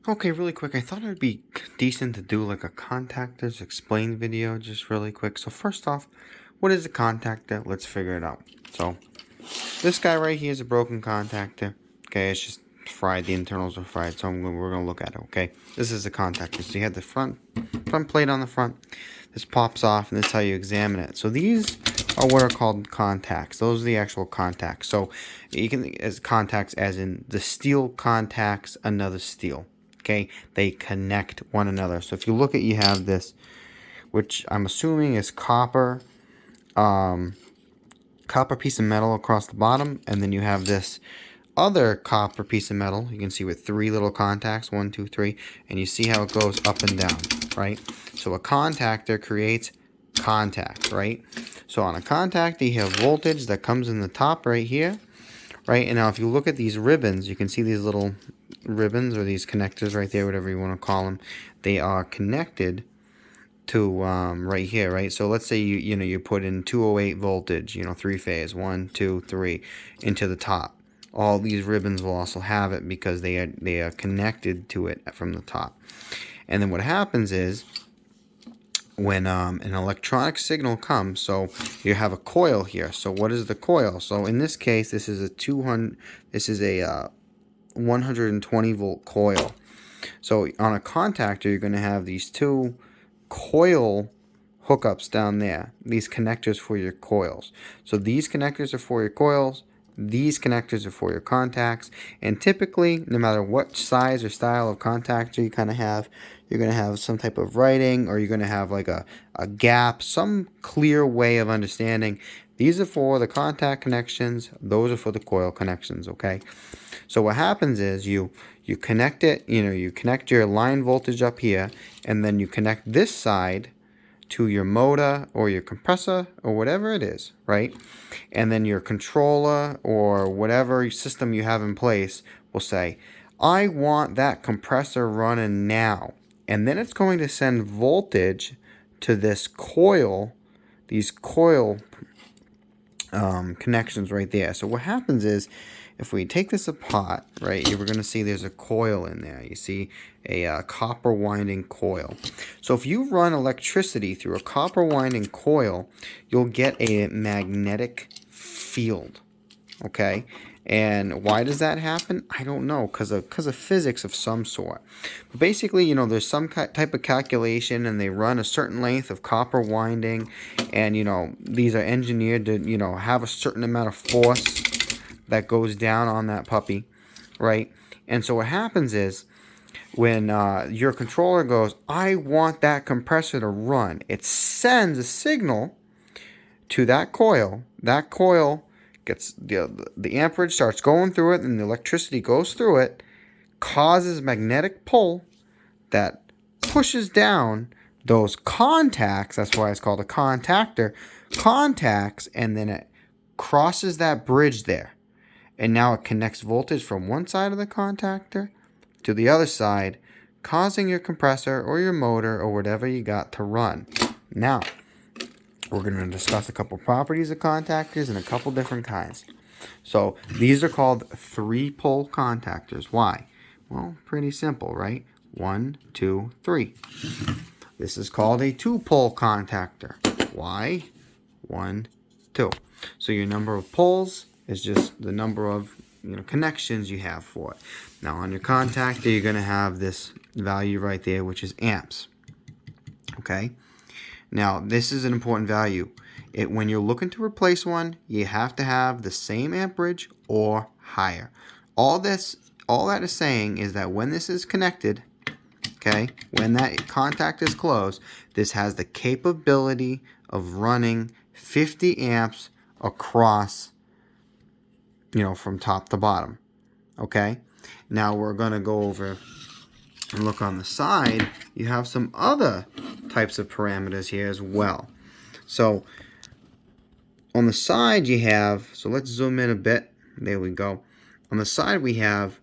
Okay, really quick, I thought it'd be decent to do like a contactors explain video just really quick. So first off, what is a contactor? Let's figure it out. So this guy right here is a broken contactor. Okay, it's just fried, the internals are fried, so we're gonna look at it, okay? This is a contactor. So you have the front plate on the front. This pops off, and this is how you examine it. So these are what are called contacts. Those are the actual contacts. So you can as contacts as in the steel contacts another steel. Okay, they connect one another. So if you look at, you have this, which I'm assuming is copper, copper piece of metal across the bottom, and then you have this other copper piece of metal. You can see with three little contacts, 1, 2, 3, and you see how it goes up and down, right? So a contactor creates contact, right? So on a contactor, you have voltage that comes in the top right here, right? And now if you look at these ribbons, you can see these little ribbons or these connectors right there, whatever you want to call them. They are connected to right here, right? So let's say you put in 208 voltage, 3-phase, 1, 2, 3 into the top. All these ribbons will also have it because they are connected to it from the top. And then what happens is when an electronic signal comes, so you have a coil here. So what is the coil? So in this case, this is a 120 volt coil. So on a contactor, you're going to have these two coil hookups down there, these connectors for your coils. So these connectors are for your coils, these connectors are for your contacts, and typically, no matter what size or style of contactor you kind of have, you're going to have some type of writing, or you're going to have like a gap, some clear way of understanding. These are for the contact connections, those are for the coil connections, okay? So what happens is you connect it, you connect your line voltage up here, and then you connect this side to your motor or your compressor or whatever it is, right? And then your controller or whatever system you have in place will say, I want that compressor running now. And then it's going to send voltage to this coil, these coil connections right there. So what happens is, if we take this apart, right, you're going to see there's a coil in there. You see a copper winding coil. So if you run electricity through a copper winding coil, you'll get a magnetic field, okay? And why does that happen? I don't know, because of physics of some sort. But basically, there's some type of calculation, and they run a certain length of copper winding, and, these are engineered to, have a certain amount of force that goes down on that puppy, right? And so what happens is, when your controller goes, I want that compressor to run, it sends a signal to that coil. That coil gets the amperage starts going through it, and the electricity goes through it, causes magnetic pull that pushes down those contacts. That's why it's called a contactor. Contacts, and then it crosses that bridge there, and now it connects voltage from one side of the contactor to the other side, causing your compressor or your motor or whatever you got to run. Now, we're going to discuss a couple properties of contactors and a couple different kinds. So these are called 3-pole contactors. Why? Well, pretty simple, right? 1, 2, 3. This is called a 2-pole contactor. Why? 1, 2. So your number of poles is just the number of connections you have for it. Now on your contactor, you're going to have this value right there, which is amps. Okay? Now, this is an important value. When you're looking to replace one, you have to have the same amperage or higher. All that is saying is that when this is connected, okay, when that contact is closed, this has the capability of running 50 amps across, from top to bottom. Okay? Now we're going to go over and look on the side. You have some other types of parameters here as well. So on the side you have, so let's zoom in a bit. There we go. On the side we have,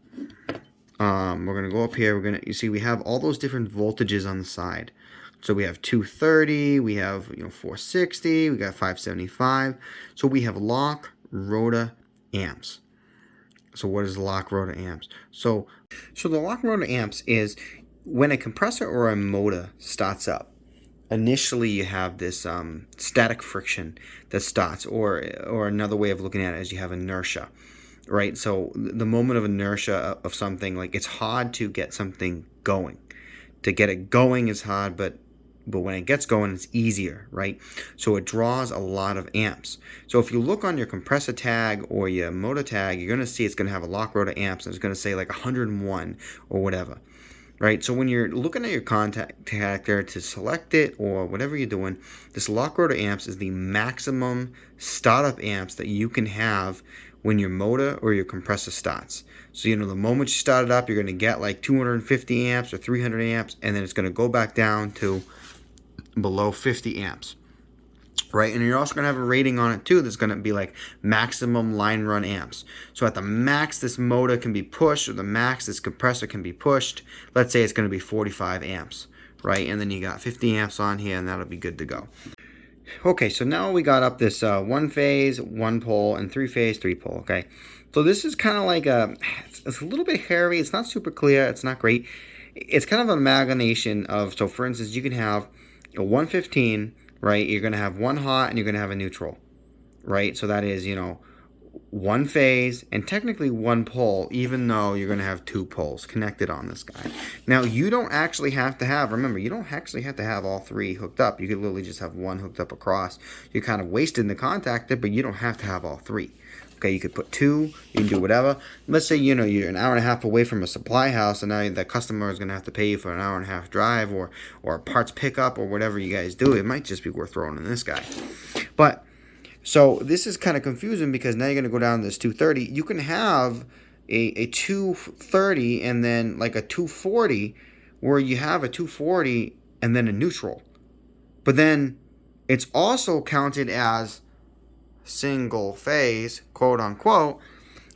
we're going to go up here. You see we have all those different voltages on the side. So we have 230, we have 460, we got 575. So we have lock, rotor, amps. So what is lock rotor amps? So the lock rotor amps is when a compressor or a motor starts up. Initially, you have this static friction that starts, or another way of looking at it is you have inertia, right? So the moment of inertia of something, like it's hard to get something going. To get it going is hard, but when it gets going, it's easier, right? So it draws a lot of amps. So if you look on your compressor tag or your motor tag, you're going to see it's going to have a lock rotor amps, and it's going to say like 101 or whatever, right? So when you're looking at your contactor to select it or whatever you're doing, this lock rotor amps is the maximum startup amps that you can have when your motor or your compressor starts. So, the moment you start it up, you're going to get like 250 amps or 300 amps, and then it's going to go back down to below 50 amps. Right, and you're also going to have a rating on it too that's going to be like maximum line run amps. So at the max this motor can be pushed, or the max this compressor can be pushed, let's say it's going to be 45 amps, right? And then you got 50 amps on here, and that'll be good to go. Okay, so now we got up this 1 phase, 1 pole, and 3 phase, 3 pole, okay? So this is kind of like it's a little bit hairy, it's not super clear, it's not great. It's kind of an amalgamation of, so for instance, you can have a 115, right? You're going to have 1 hot and you're going to have a neutral, right? So that is, 1 phase and technically 1 pole, even though you're going to have 2 poles connected on this guy. Now, you don't actually have to have, remember, you don't actually have to have all 3 hooked up. You could literally just have 1 hooked up across. You're kind of wasting the contactor, but you don't have to have all 3. Okay, you could put 2, you can do whatever. Let's say, you're an hour and a half away from a supply house, and now the customer is going to have to pay you for an hour and a half drive or parts pickup or whatever you guys do. It might just be worth throwing in this guy. But, so this is kind of confusing because now you're going to go down to this 230. You can have a 230 and then like a 240 where you have a 240 and then a neutral. But then it's also counted as single phase, quote unquote,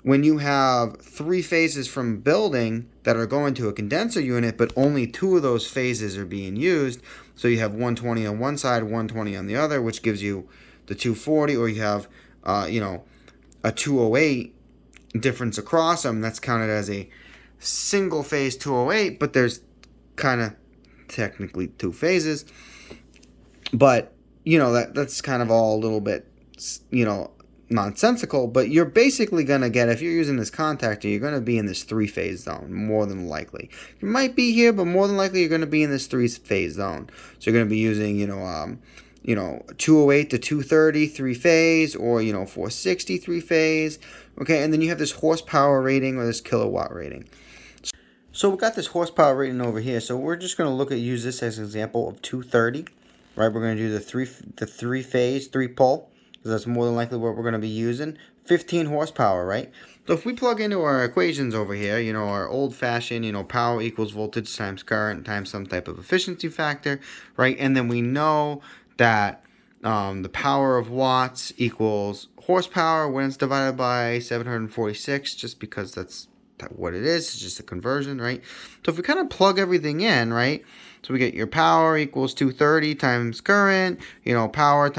when you have 3 phases from building that are going to a condenser unit, but only 2 of those phases are being used. So you have 120 on one side, 120 on the other, which gives you the 240, or you have, a 208 difference across them. That's counted as a single phase 208, but there's kind of technically 2 phases. But, that's kind of all a little bit, nonsensical, but you're basically going to get, if you're using this contactor, you're going to be in this 3-phase zone, more than likely. You might be here, but more than likely you're going to be in this 3-phase zone. So you're going to be using, 208 to 230 3-phase, or 460 3-phase. Okay, and then you have this horsepower rating or this kilowatt rating. So we've got this horsepower rating over here. So we're just going to use this as an example of 230. Right, we're going to do the 3-phase 3-pole, because that's more than likely what we're going to be using. 15 horsepower, right? So if we plug into our equations over here, our old-fashioned, power equals voltage times current times some type of efficiency factor, right? And then we know that the power of watts equals horsepower when it's divided by 746, just because that's what it is. It's just a conversion, right? So if we kind of plug everything in, right? So we get your power equals 230 times current, power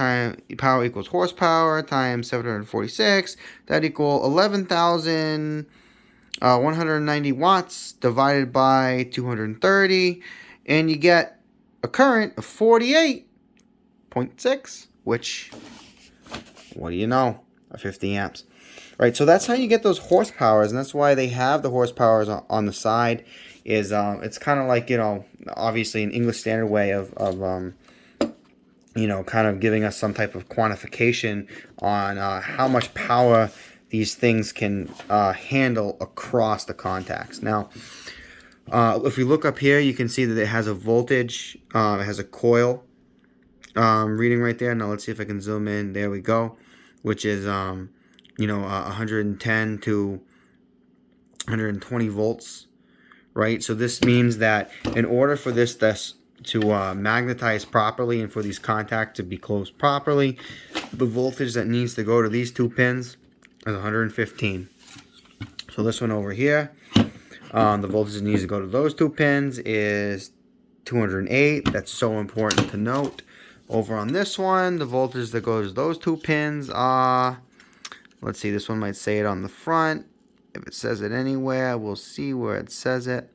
equals horsepower times 746. That equals 11,190 watts divided by 230. And you get a current of 48.6, which, what do you know, 50 amps. Right, so that's how you get those horsepowers, and that's why they have the horsepowers on the side. Is it's kind of like, obviously an English Standard way of kind of giving us some type of quantification on how much power these things can handle across the contacts. Now, if we look up here, you can see that it has a voltage, it has a coil reading right there. Now let's see if I can zoom in. There we go, which is 110 to 120 volts, right? So this means that in order for this to magnetize properly and for these contacts to be closed properly, the voltage that needs to go to these 2 pins is 115. So this one over here, the voltage that needs to go to those 2 pins is 208. That's so important to note. Over on this one, the voltage that goes to those 2 pins are, let's see, this one might say it on the front. if it says it anywhere. We'll see where it says it.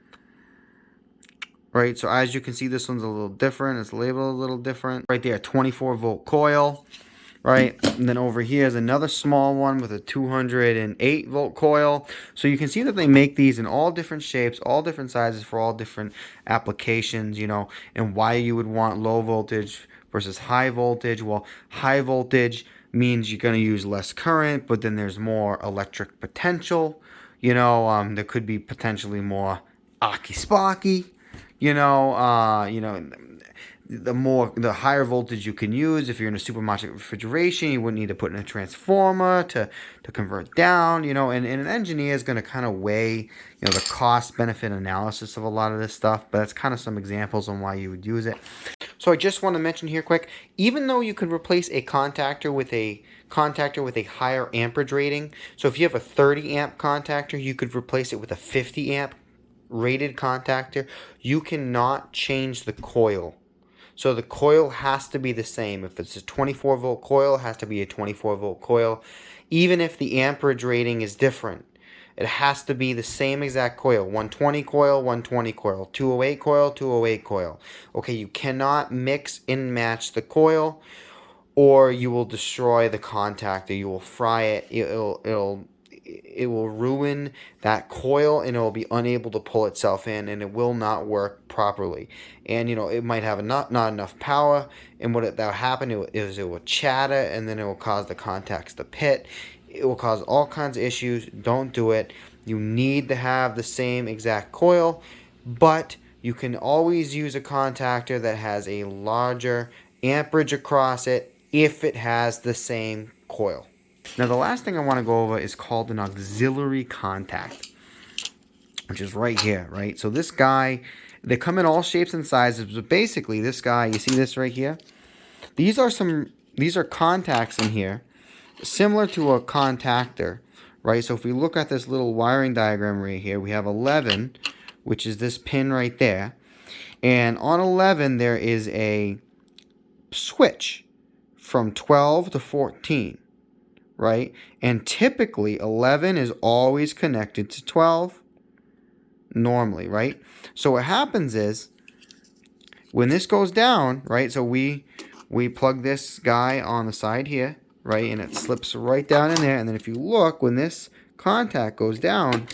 Right, so as you can see, this one's a little different. It's labeled a little different. Right there, 24-volt coil. Right, and then over here is another small one with a 208-volt coil. So you can see that they make these in all different shapes, all different sizes for all different applications, you know, and why you would want low voltage versus high voltage. Well, high voltage means you're going to use less current, but then there's more electric potential. You know, there could be potentially more aki-sparky. The higher voltage you can use. If you're in a supermarket refrigeration, you wouldn't need to put in a transformer to convert down, and an engineer is going to kind of weigh, the cost benefit analysis of a lot of this stuff, but that's kind of some examples on why you would use it. So I just want to mention here quick, even though you could replace a contactor with a higher amperage rating, so if you have a 30 amp contactor, you could replace it with a 50 amp rated contactor. You cannot change the coil. So the coil has to be the same. If it's a 24-volt coil, it has to be a 24-volt coil. Even if the amperage rating is different, it has to be the same exact coil. 120 coil, 120 coil. 208 coil, 208 coil. Okay, you cannot mix and match the coil, or you will destroy the contactor. You will fry it. It will ruin that coil, and it will be unable to pull itself in, and it will not work properly. And it might have not enough power, and what that'll happen is it will chatter, and then it will cause the contacts to pit. It will cause all kinds of issues. Don't do it. You need to have the same exact coil, but you can always use a contactor that has a larger amperage across it if it has the same coil. Now, the last thing I want to go over is called an auxiliary contact, which is right here, right? So this guy, they come in all shapes and sizes, but basically this guy, you see this right here? These are contacts in here, similar to a contactor, right? So if we look at this little wiring diagram right here, we have 11, which is this pin right there. And on 11, there is a switch from 12 to 14. Right? And typically 11 is always connected to 12 normally, right? So what happens is when this goes down, right? So we plug this guy on the side here, right? And it slips right down in there. And then if you look, when this contact goes down,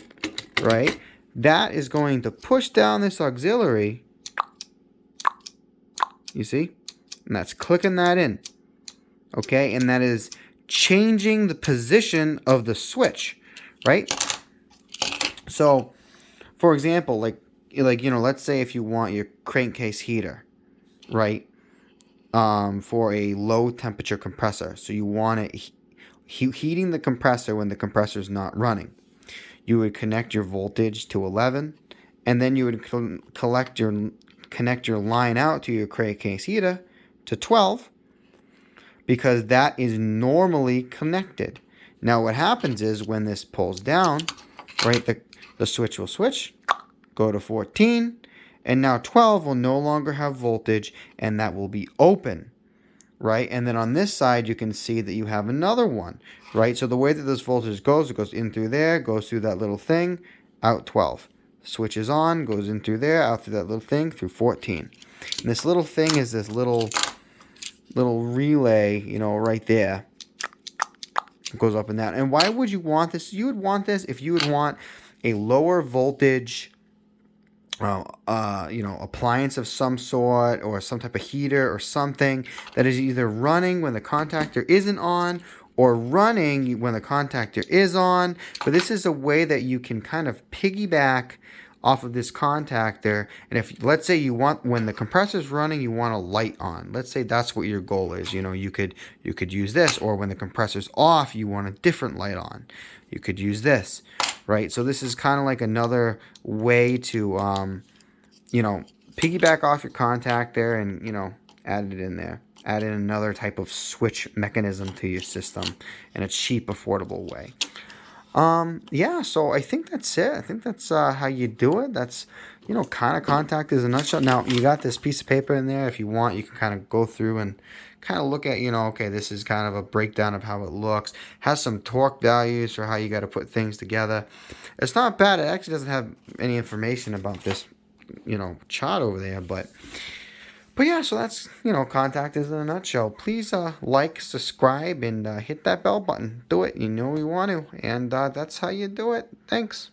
right? That is going to push down this auxiliary. You see? And that's clicking that in. Okay? And that is changing the position of the switch, right? So, for example, like let's say if you want your crankcase heater, right, for a low temperature compressor, so you want it heating the compressor when the compressor is not running, you would connect your voltage to 11, and then you would connect your line out to your crankcase heater to 12. Because that is normally connected. Now what happens is when this pulls down, right, the switch will switch, go to 14, and now 12 will no longer have voltage, and that will be open, right? And then on this side, you can see that you have another one, right? So the way that this voltage goes, it goes in through there, goes through that little thing, out 12. Switch is on, goes in through there, out through that little thing, through 14. And this little thing is this little relay, right there. It goes up and down. And why would you want this? You would want this if you would want a lower voltage, appliance of some sort, or some type of heater or something that is either running when the contactor isn't on or running when the contactor is on. But this is a way that you can kind of piggyback off of this contactor. And if, let's say you want, when the compressor's running, you want a light on. Let's say that's what your goal is. You could use this, or when the compressor's off, you want a different light on. You could use this, right? So this is kind of like another way to, piggyback off your contactor and, add it in there. Add in another type of switch mechanism to your system in a cheap, affordable way. Yeah, so I think that's it. I think that's how you do it. That's, kind of contact is a nutshell. Now, you got this piece of paper in there. If you want, you can kind of go through and kind of look at, okay, this is kind of a breakdown of how it looks. Has some torque values for how you got to put things together. It's not bad. It actually doesn't have any information about this, chart over there, but yeah, so that's, Contactors in a nutshell. Please like, subscribe, and hit that bell button. Do it. You know you want to. And that's how you do it. Thanks.